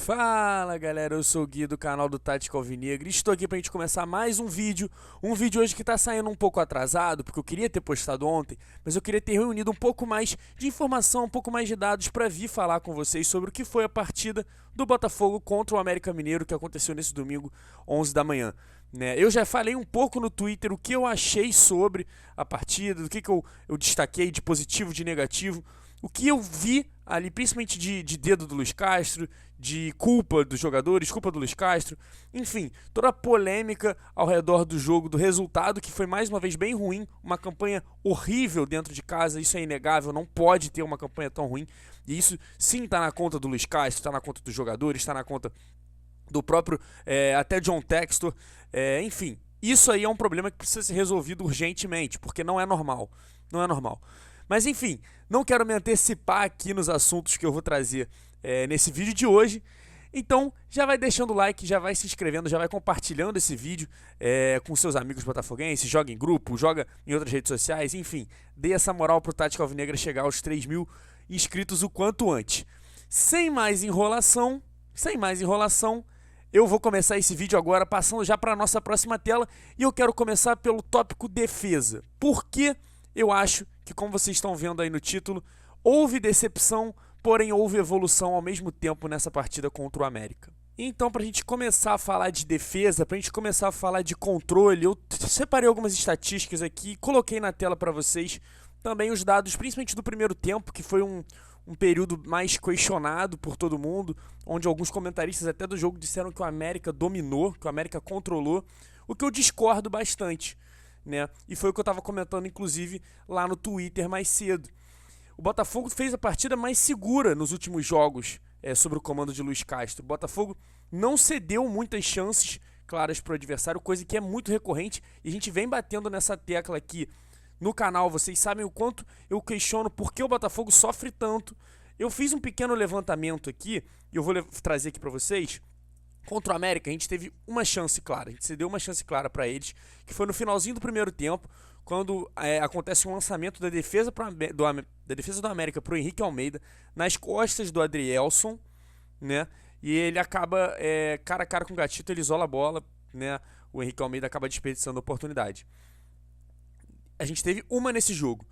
Fala galera, eu sou o Gui do canal do Tática Alvinegra e estou aqui pra gente começar mais um vídeo hoje que tá saindo um pouco atrasado, porque eu queria ter postado ontem, mas eu queria ter reunido um pouco mais de informação, um pouco mais de dados pra vir falar com vocês sobre o que foi a partida do Botafogo contra o América Mineiro que aconteceu nesse domingo, 11 da manhã. Eu já falei um pouco no Twitter o que eu achei sobre a partida, do que eu destaquei de positivo, de negativo, o que eu vi ali, principalmente de dedo do Luiz Castro, de culpa dos jogadores, culpa do Luiz Castro, enfim, toda a polêmica ao redor do jogo, do resultado que foi mais uma vez bem ruim, uma campanha horrível dentro de casa, isso é inegável, não pode ter uma campanha tão ruim, e isso sim está na conta do Luiz Castro, está na conta dos jogadores, está na conta do próprio, até John Textor, enfim, isso aí é um problema que precisa ser resolvido urgentemente, porque não é normal, não é normal. Mas enfim, não quero me antecipar aqui nos assuntos que eu vou trazer nesse vídeo de hoje. Então já vai deixando o like, já vai se inscrevendo, já vai compartilhando esse vídeo com seus amigos botafoguenses, joga em grupo, joga em outras redes sociais, enfim, dê essa moral pro Tática Alvinegra chegar aos 3.000 inscritos o quanto antes. Sem mais enrolação, eu vou começar esse vídeo agora passando já para a nossa próxima tela e eu quero começar pelo tópico defesa. Por que eu acho que, como vocês estão vendo aí no título, houve decepção, porém houve evolução ao mesmo tempo nessa partida contra o América. Então, para a gente começar a falar de defesa, para a gente começar a falar de controle, eu separei algumas estatísticas aqui, coloquei na tela para vocês também os dados, principalmente do primeiro tempo, que foi um período mais questionado por todo mundo, onde alguns comentaristas até do jogo disseram que o América dominou, que o América controlou, o que eu discordo bastante. E foi o que eu estava comentando, inclusive, lá no Twitter mais cedo. O Botafogo fez a partida mais segura nos últimos jogos sobre o comando de Luiz Castro. O Botafogo não cedeu muitas chances claras para o adversário, coisa que é muito recorrente, e a gente vem batendo nessa tecla aqui no canal. Vocês sabem o quanto eu questiono por que o Botafogo sofre tanto. Eu fiz um pequeno levantamento aqui, e eu vou trazer aqui para vocês. Contra o América, a gente teve uma chance clara, a gente cedeu uma chance clara para eles, que foi no finalzinho do primeiro tempo, quando acontece um lançamento da defesa do América para o Henrique Almeida, nas costas do Adrielson, e ele acaba cara a cara com o Gatito, ele isola a bola, o Henrique Almeida acaba desperdiçando a oportunidade. A gente teve uma nesse jogo.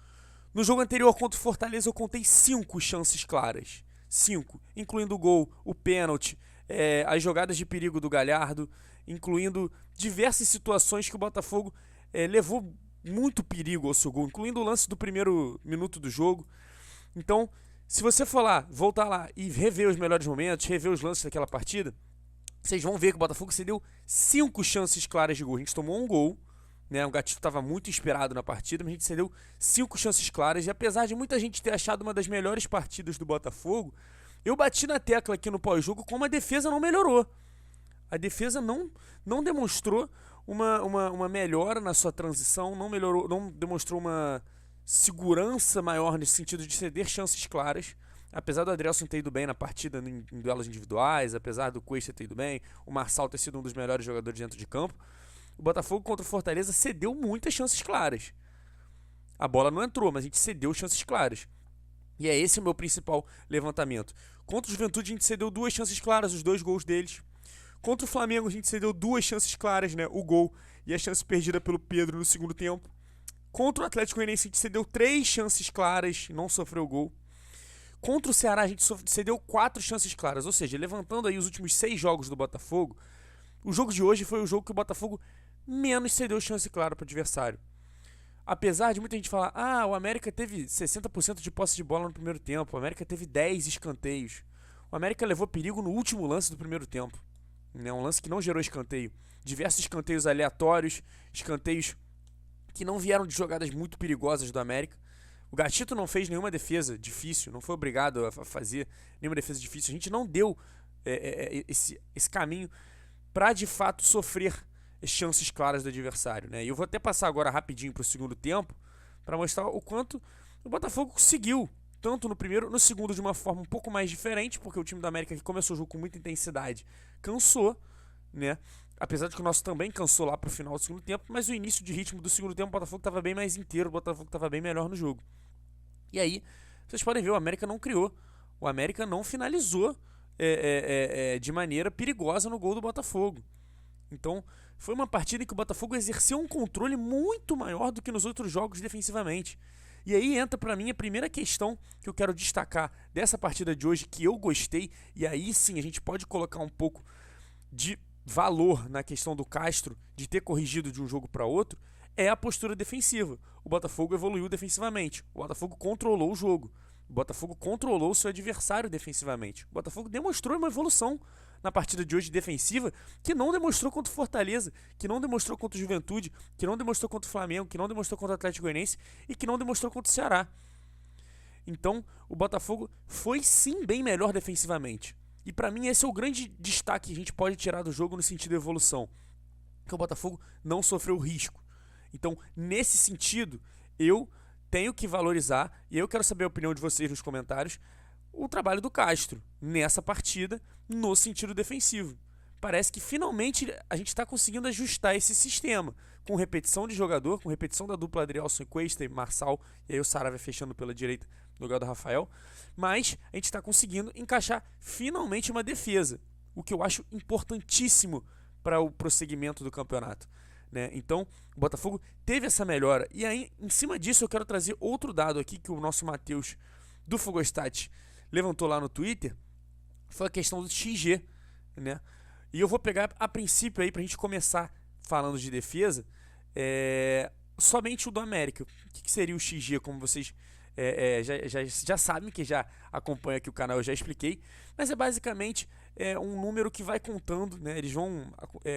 No jogo anterior contra o Fortaleza eu contei 5 chances claras, 5, incluindo o gol, o pênalti, as jogadas de perigo do Galhardo, incluindo diversas situações que o Botafogo levou muito perigo ao seu gol, incluindo o lance do primeiro minuto do jogo. Então, se você for lá, voltar lá e rever os melhores momentos, rever os lances daquela partida, vocês vão ver que o Botafogo cedeu 5 chances claras de gol. A gente tomou um gol, o Gatito estava muito inspirado na partida, mas a gente cedeu 5 chances claras, e apesar de muita gente ter achado uma das melhores partidas do Botafogo, eu bati na tecla aqui no pós-jogo como a defesa não melhorou. A defesa não demonstrou uma melhora na sua transição, não demonstrou uma segurança maior nesse sentido de ceder chances claras. Apesar do Adrielson ter ido bem na partida em duelos individuais, apesar do Cuesta ter ido bem, o Marçal ter sido um dos melhores jogadores dentro de campo, o Botafogo contra o Fortaleza cedeu muitas chances claras. A bola não entrou, mas a gente cedeu chances claras. E é esse o meu principal levantamento. Contra o Juventude a gente cedeu 2 chances claras, os 2 gols deles. Contra o Flamengo a gente cedeu 2 chances claras, o gol e a chance perdida pelo Pedro no segundo tempo. Contra o Atlético Goianiense a gente cedeu 3 chances claras e não sofreu gol. Contra o Ceará a gente cedeu 4 chances claras, ou seja, levantando aí os últimos 6 jogos do Botafogo, o jogo de hoje foi o jogo que o Botafogo menos cedeu chance clara para o adversário. Apesar de muita gente falar, o América teve 60% de posse de bola no primeiro tempo, o América teve 10 escanteios, o América levou perigo no último lance do primeiro tempo, um lance que não gerou escanteio, diversos escanteios aleatórios, escanteios que não vieram de jogadas muito perigosas do América. O Gatito não fez nenhuma defesa difícil, não foi obrigado a fazer nenhuma defesa difícil, a gente não deu esse caminho para de fato sofrer chances claras do adversário, E eu vou até passar agora rapidinho para o segundo tempo para mostrar o quanto o Botafogo conseguiu, tanto no primeiro, no segundo de uma forma um pouco mais diferente, porque o time do América que começou o jogo com muita intensidade cansou, apesar de que o nosso também cansou lá para o final do segundo tempo, mas o início de ritmo do segundo tempo o Botafogo estava bem mais inteiro, o Botafogo estava bem melhor no jogo. E aí, vocês podem ver, o América não criou, o América não finalizou de maneira perigosa no gol do Botafogo. Então, foi uma partida em que o Botafogo exerceu um controle muito maior do que nos outros jogos defensivamente. E aí entra para mim a primeira questão que eu quero destacar dessa partida de hoje, que eu gostei, e aí sim a gente pode colocar um pouco de valor na questão do Castro de ter corrigido de um jogo para outro, é a postura defensiva. O Botafogo evoluiu defensivamente, o Botafogo controlou o jogo, o Botafogo controlou o seu adversário defensivamente. O Botafogo demonstrou uma evolução na partida de hoje defensiva que não demonstrou contra o Fortaleza, que não demonstrou contra o Juventude, que não demonstrou contra o Flamengo, que não demonstrou contra o Atlético Goianiense e que não demonstrou contra o Ceará. Então, o Botafogo foi sim bem melhor defensivamente. E para mim esse é o grande destaque que a gente pode tirar do jogo no sentido de evolução, que o Botafogo não sofreu risco. Então, nesse sentido, eu tenho que valorizar, e eu quero saber a opinião de vocês nos comentários, o trabalho do Castro nessa partida no sentido defensivo. Parece que finalmente a gente está conseguindo ajustar esse sistema, com repetição de jogador, com repetição da dupla Adrielson e Cuesta e Marçal, e aí o Saravia fechando pela direita no lugar do Rafael, mas a gente está conseguindo encaixar finalmente uma defesa, o que eu acho importantíssimo para o prosseguimento do campeonato, né? Então, o Botafogo teve essa melhora, e aí em cima disso eu quero trazer outro dado aqui que o nosso Matheus do Fogostat levantou lá no Twitter, foi a questão do XG, né? E eu vou pegar a princípio aí pra gente começar falando de defesa, somente o do América. O que seria o XG, como vocês já sabem, que já acompanha aqui o canal, eu já expliquei, mas é basicamente um número que vai contando, né? Eles vão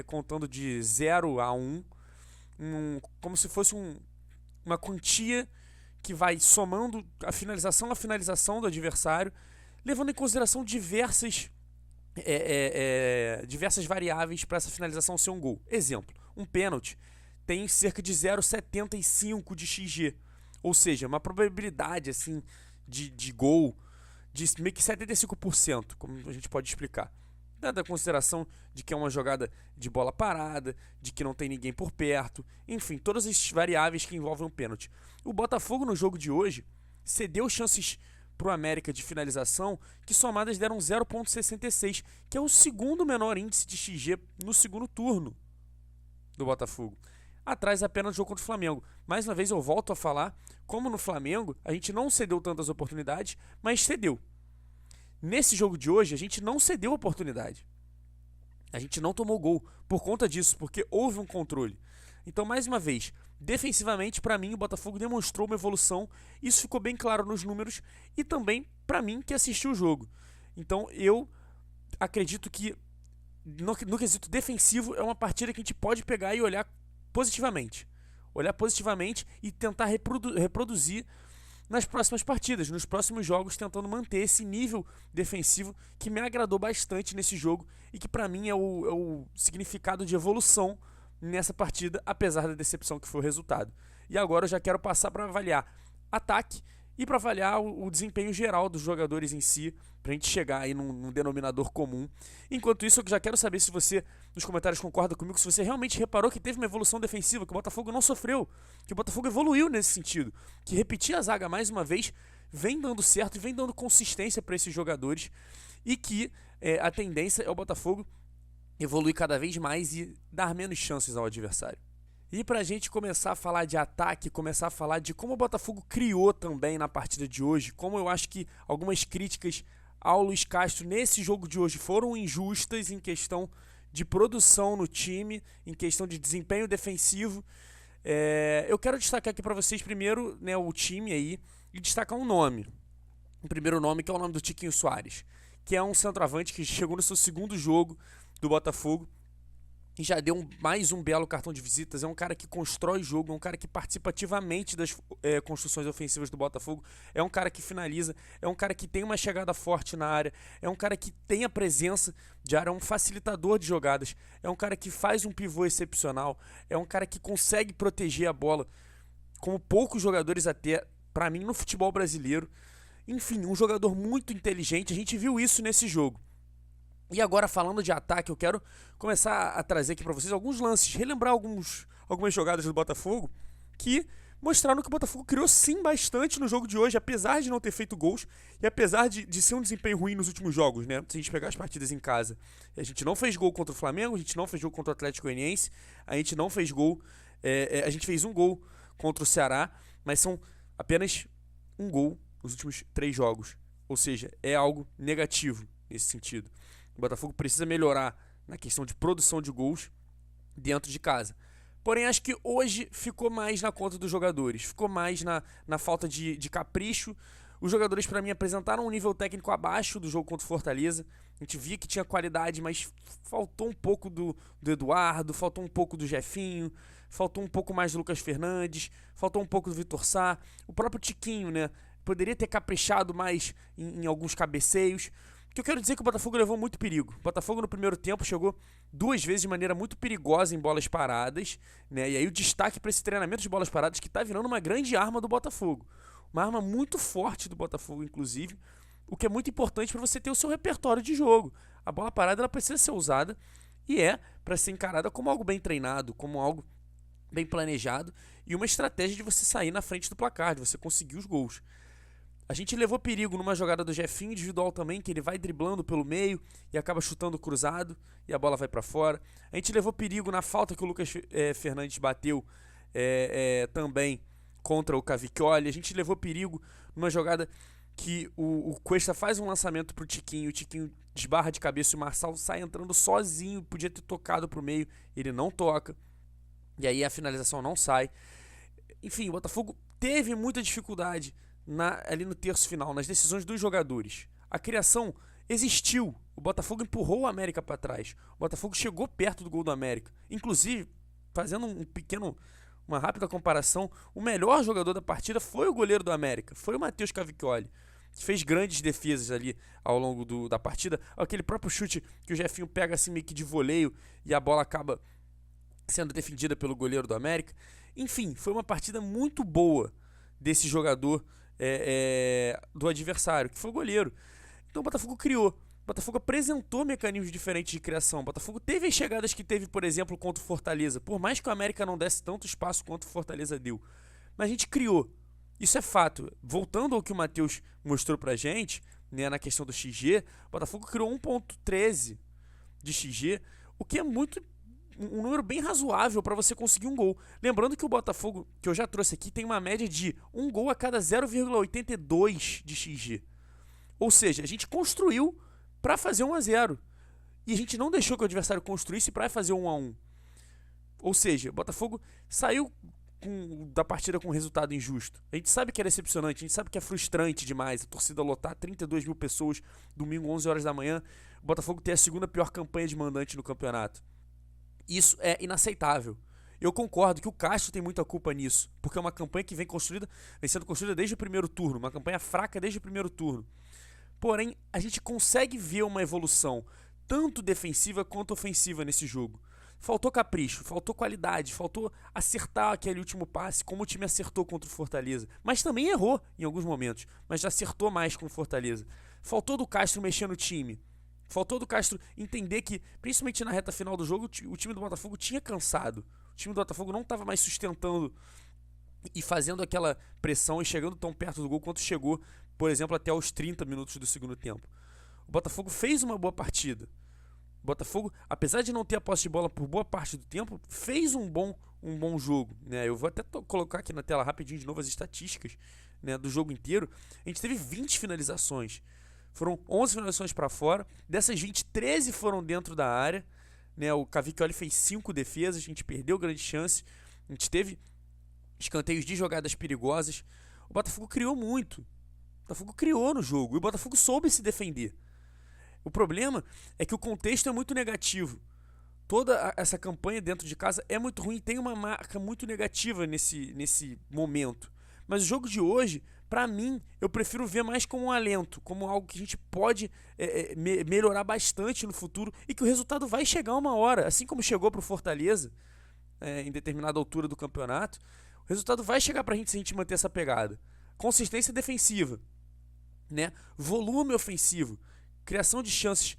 contando de 0 a 1, como se fosse uma quantia que vai somando a finalização do adversário, levando em consideração diversas variáveis para essa finalização ser um gol. Exemplo, um pênalti tem cerca de 0,75 de XG, ou seja, uma probabilidade assim de gol de meio que 75%, como a gente pode explicar. Dada a consideração de que é uma jogada de bola parada, de que não tem ninguém por perto, enfim, todas as variáveis que envolvem um pênalti. O Botafogo no jogo de hoje cedeu chances para o América de finalização que somadas deram 0,66, que é o segundo menor índice de XG no segundo turno do Botafogo. Atrás apenas do jogo contra o Flamengo. Mais uma vez eu volto a falar, como no Flamengo a gente não cedeu tantas oportunidades, mas cedeu. Nesse jogo de hoje, a gente não cedeu oportunidade. A gente não tomou gol por conta disso, porque houve um controle. Então, mais uma vez, defensivamente, para mim, o Botafogo demonstrou uma evolução. Isso ficou bem claro nos números e também para mim que assistiu o jogo. Então, eu acredito que no quesito defensivo é uma partida que a gente pode pegar e olhar positivamente. Olhar positivamente e tentar reproduzir nas próximas partidas, nos próximos jogos, tentando manter esse nível defensivo que me agradou bastante nesse jogo e que para mim é o significado de evolução nessa partida, apesar da decepção que foi o resultado. E agora eu já quero passar para avaliar ataque e para avaliar o desempenho geral dos jogadores em si, para a gente chegar aí num denominador comum. Enquanto isso, eu já quero saber se você, nos comentários, concorda comigo, se você realmente reparou que teve uma evolução defensiva, que o Botafogo não sofreu, que o Botafogo evoluiu nesse sentido, que repetir a zaga mais uma vez vem dando certo e vem dando consistência para esses jogadores, e que a tendência é o Botafogo evoluir cada vez mais e dar menos chances ao adversário. E pra gente começar a falar de ataque, começar a falar de como o Botafogo criou também na partida de hoje, como eu acho que algumas críticas ao Luiz Castro nesse jogo de hoje foram injustas em questão de produção no time, em questão de desempenho defensivo. Eu quero destacar aqui pra vocês primeiro, né, o time aí e destacar um nome. O primeiro nome, que é o nome do Tiquinho Soares, que é um centroavante que chegou no seu segundo jogo do Botafogo e já deu mais um belo cartão de visitas. É um cara que constrói jogo, é um cara que participa ativamente das construções ofensivas do Botafogo, é um cara que finaliza, é um cara que tem uma chegada forte na área, é um cara que tem a presença de área, é um facilitador de jogadas, é um cara que faz um pivô excepcional, é um cara que consegue proteger a bola, como poucos jogadores até, para mim, no futebol brasileiro. Enfim, um jogador muito inteligente, a gente viu isso nesse jogo. E agora, falando de ataque, eu quero começar a trazer aqui para vocês alguns lances, relembrar algumas jogadas do Botafogo que mostraram que o Botafogo criou sim bastante no jogo de hoje, apesar de não ter feito gols e apesar de ser um desempenho ruim nos últimos jogos, né? Se a gente pegar as partidas em casa. A gente não fez gol contra o Flamengo, a gente não fez gol contra o Atlético Goianiense, a gente não fez gol, a gente fez um gol contra o Ceará, mas são apenas um gol nos últimos 3 jogos. Ou seja, é algo negativo nesse sentido. O Botafogo precisa melhorar na questão de produção de gols dentro de casa. Porém, acho que hoje ficou mais na conta dos jogadores, ficou mais na falta de capricho. Os jogadores, para mim, apresentaram um nível técnico abaixo do jogo contra o Fortaleza. A gente via que tinha qualidade, mas faltou um pouco do Eduardo, faltou um pouco do Jefinho, faltou um pouco mais do Lucas Fernandes, faltou um pouco do Vitor Sá. O próprio Tiquinho, né? Poderia ter caprichado mais em alguns cabeceios. O que eu quero dizer é que o Botafogo levou muito perigo. O Botafogo no primeiro tempo chegou 2 vezes de maneira muito perigosa em bolas paradas, né? E aí o destaque para esse treinamento de bolas paradas que está virando uma grande arma do Botafogo. Uma arma muito forte do Botafogo, inclusive, o que é muito importante para você ter o seu repertório de jogo. A bola parada ela precisa ser usada e é para ser encarada como algo bem treinado, como algo bem planejado e uma estratégia de você sair na frente do placar, de você conseguir os gols. A gente levou perigo numa jogada do Jefinho individual também, que ele vai driblando pelo meio e acaba chutando cruzado e a bola vai para fora. A gente levou perigo na falta que o Lucas Fernandes bateu também contra o Cavicchioli. A gente levou perigo numa jogada que o Cuesta faz um lançamento pro Tiquinho, o Tiquinho desbarra de cabeça e o Marçal sai entrando sozinho, podia ter tocado pro meio, ele não toca. E aí a finalização não sai. Enfim, o Botafogo teve muita dificuldade ali no terço final, nas decisões dos jogadores. A criação existiu. O Botafogo empurrou o América para trás. O Botafogo chegou perto do gol do América. Inclusive, fazendo uma rápida comparação, o melhor jogador da partida foi o goleiro do América. Foi o Matheus Cavicchioli, que fez grandes defesas ali ao longo da partida. Aquele próprio chute que o Jefinho pega assim meio que de voleio e a bola acaba sendo defendida pelo goleiro do América. Enfim, foi uma partida muito boa desse jogador do adversário, que foi o goleiro. Então o Botafogo criou. O Botafogo apresentou mecanismos diferentes de criação. O Botafogo teve as chegadas que teve, por exemplo, contra o Fortaleza. Por mais que o América não desse tanto espaço quanto o Fortaleza deu. Mas a gente criou. Isso é fato. Voltando ao que o Matheus mostrou pra gente, né, na questão do XG, o Botafogo criou 1.13 de XG, o que é um número bem razoável para você conseguir um gol. Lembrando que o Botafogo, que eu já trouxe aqui, tem uma média de um gol a cada 0,82 de XG. Ou seja, a gente construiu para fazer 1-0. E a gente não deixou que o adversário construísse para fazer 1-1. Ou seja, o Botafogo saiu da partida com um resultado injusto. A gente sabe que é decepcionante, a gente sabe que é frustrante demais a torcida lotar 32 mil pessoas, domingo 11 horas da manhã, o Botafogo ter a segunda pior campanha de mandante no campeonato. Isso é inaceitável. Eu concordo que o Castro tem muita culpa nisso, porque é uma campanha que vem sendo construída desde o primeiro turno, uma campanha fraca desde o primeiro turno. Porém, a gente consegue ver uma evolução, tanto defensiva quanto ofensiva nesse jogo. Faltou capricho, faltou qualidade, faltou acertar aquele último passe, como o time acertou contra o Fortaleza. Mas também errou em alguns momentos, mas já acertou mais com o Fortaleza. Faltou do Castro mexer no time. Faltou do Castro entender que, principalmente na reta final do jogo, o time do Botafogo tinha cansado. O time do Botafogo não estava mais sustentando e fazendo aquela pressão e chegando tão perto do gol quanto chegou, por exemplo, até os 30 minutos do segundo tempo. O Botafogo fez uma boa partida. O Botafogo, apesar de não ter a posse de bola por boa parte do tempo, fez um bom jogo, né? Eu vou até colocar aqui na tela rapidinho de novo as estatísticas, né, do jogo inteiro. A gente teve 20 finalizações. Foram 11 finalizações para fora. Dessas 20, 13 foram dentro da área, né? O Cavicchioli fez 5 defesas. A gente perdeu grande chance. A gente teve escanteios de jogadas perigosas. O Botafogo criou muito. O Botafogo criou no jogo. E o Botafogo soube se defender. O problema é que o contexto é muito negativo. Toda essa campanha dentro de casa é muito ruim. Tem uma marca muito negativa nesse momento. Mas o jogo de hoje, pra mim, eu prefiro ver mais como um alento, como algo que a gente pode melhorar bastante no futuro e que o resultado vai chegar uma hora, assim como chegou pro Fortaleza em determinada altura do campeonato. O resultado vai chegar pra gente se a gente manter essa pegada. Consistência defensiva, né? Volume ofensivo, criação de chances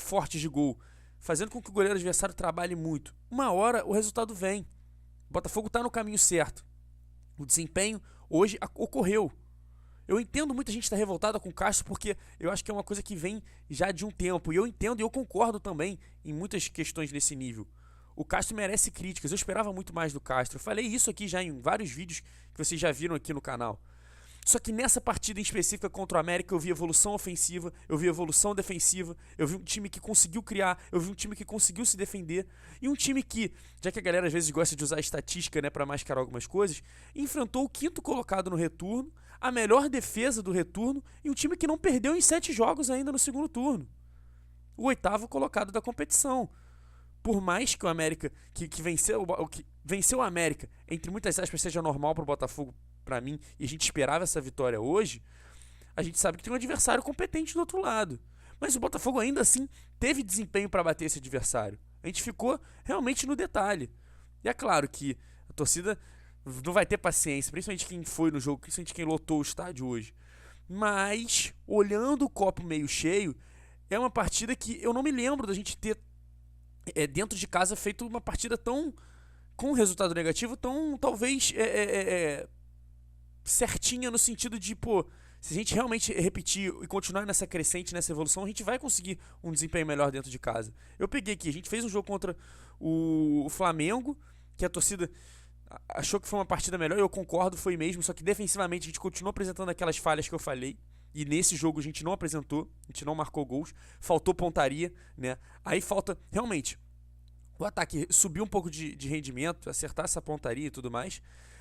fortes de gol, fazendo com que o goleiro adversário trabalhe muito. Uma hora o resultado vem. O Botafogo tá no caminho certo. O desempenho hoje ocorreu. Eu entendo muita gente estar revoltada com o Castro porque eu acho que é uma coisa que vem já de um tempo. E eu entendo e eu concordo também em muitas questões nesse nível. O Castro merece críticas. Eu esperava muito mais do Castro. Eu falei isso aqui já em vários vídeos que vocês já viram aqui no canal. Só que nessa partida em específica contra o América eu vi evolução ofensiva, eu vi evolução defensiva, eu vi um time que conseguiu criar, eu vi um time que conseguiu se defender e um time que, já que a galera às vezes gosta de usar estatística, né, para mascarar algumas coisas, enfrentou o quinto colocado no retorno, a melhor defesa do retorno e um time que não perdeu em 7 jogos ainda no segundo turno. O 8º colocado da competição. Por mais que o América, que venceu o América, entre muitas aspas, seja normal para o Botafogo, para mim, e a gente esperava essa vitória hoje, a gente sabe que tem um adversário competente do outro lado. Mas o Botafogo ainda assim teve desempenho para bater esse adversário. A gente ficou realmente no detalhe. E é claro que a torcida não vai ter paciência, principalmente quem foi no jogo, principalmente quem lotou o estádio hoje. Mas, olhando o copo meio cheio, é uma partida que eu não me lembro da gente ter dentro de casa feito uma partida tão com um resultado negativo, tão talvez certinha no sentido de, pô, se a gente realmente repetir e continuar nessa crescente, nessa evolução, a gente vai conseguir um desempenho melhor dentro de casa. Eu peguei aqui, a gente fez um jogo contra o Flamengo, que a torcida achou que foi uma partida melhor, e eu concordo, foi mesmo, só que defensivamente a gente continuou apresentando aquelas falhas que eu falei, e nesse jogo a gente não apresentou, a gente não marcou gols, faltou pontaria, né? Aí falta, realmente, o ataque subir um pouco de rendimento, acertar essa pontaria e tudo mais.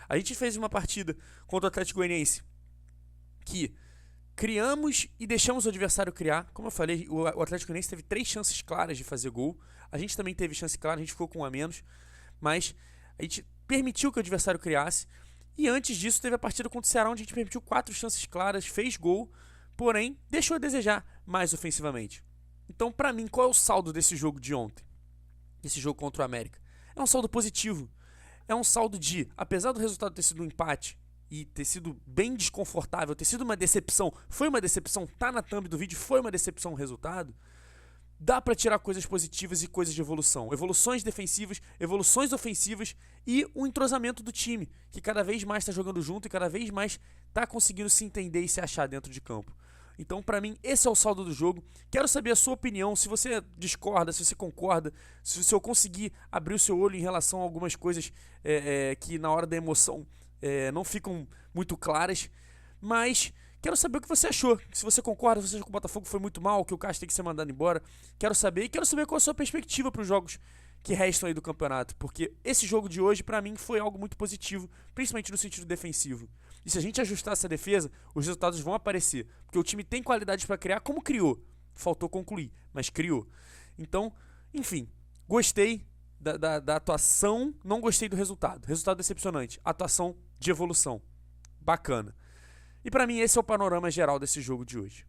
A gente fez uma partida contra o Atlético Goianiense que criamos e deixamos o adversário criar. Como eu falei, o Atlético Goianiense teve 3 chances claras de fazer gol. A gente também teve chance clara, a gente ficou com 1 a menos. Mas a gente permitiu que o adversário criasse. E antes disso teve a partida contra o Ceará, onde a gente permitiu 4 chances claras, fez gol, porém deixou a desejar mais ofensivamente. Então, pra mim, qual é o saldo desse jogo de ontem? Esse jogo contra o América? É um saldo positivo. É um saldo de, apesar do resultado ter sido um empate e ter sido bem desconfortável, ter sido uma decepção, foi uma decepção, tá na thumb do vídeo, foi uma decepção o resultado, dá pra tirar coisas positivas e coisas de evolução. Evoluções defensivas, evoluções ofensivas e um entrosamento do time, que cada vez mais tá jogando junto e cada vez mais tá conseguindo se entender e se achar dentro de campo. Então, pra mim, esse é o saldo do jogo. Quero saber a sua opinião, se você discorda, se você concorda, se eu conseguir abrir o seu olho em relação a algumas coisas que na hora da emoção não ficam muito claras. Mas quero saber o que você achou. Se você concorda, se você acha que o Botafogo foi muito mal, que o Castro tem que ser mandado embora. Quero saber. E quero saber qual é a sua perspectiva para os jogos que restam aí do campeonato. Porque esse jogo de hoje, pra mim, foi algo muito positivo, principalmente no sentido defensivo. E se a gente ajustar essa defesa, os resultados vão aparecer. Porque o time tem qualidade para criar, como criou. Faltou concluir, mas criou. Então, enfim, gostei da atuação, não gostei do resultado. Resultado decepcionante. Atuação de evolução. Bacana. E pra mim esse é o panorama geral desse jogo de hoje.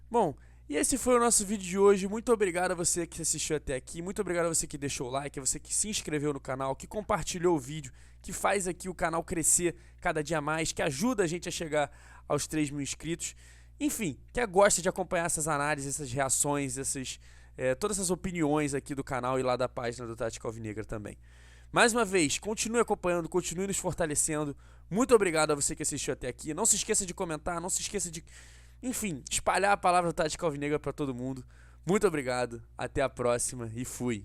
Bom, e esse foi o nosso vídeo de hoje. Muito obrigado a você que assistiu até aqui. Muito obrigado a você que deixou o like, a você que se inscreveu no canal, que compartilhou o vídeo, que faz aqui o canal crescer cada dia mais, que ajuda a gente a chegar aos 3.000 inscritos. Enfim, que gosta de acompanhar essas análises, essas reações, todas essas opiniões aqui do canal e lá da página do Tática Alvinegra também. Mais uma vez, continue acompanhando, continue nos fortalecendo. Muito obrigado a você que assistiu até aqui. Não se esqueça de comentar, não se esqueça de, enfim, espalhar a palavra do Tática Alvinegra para todo mundo. Muito obrigado, até a próxima e fui.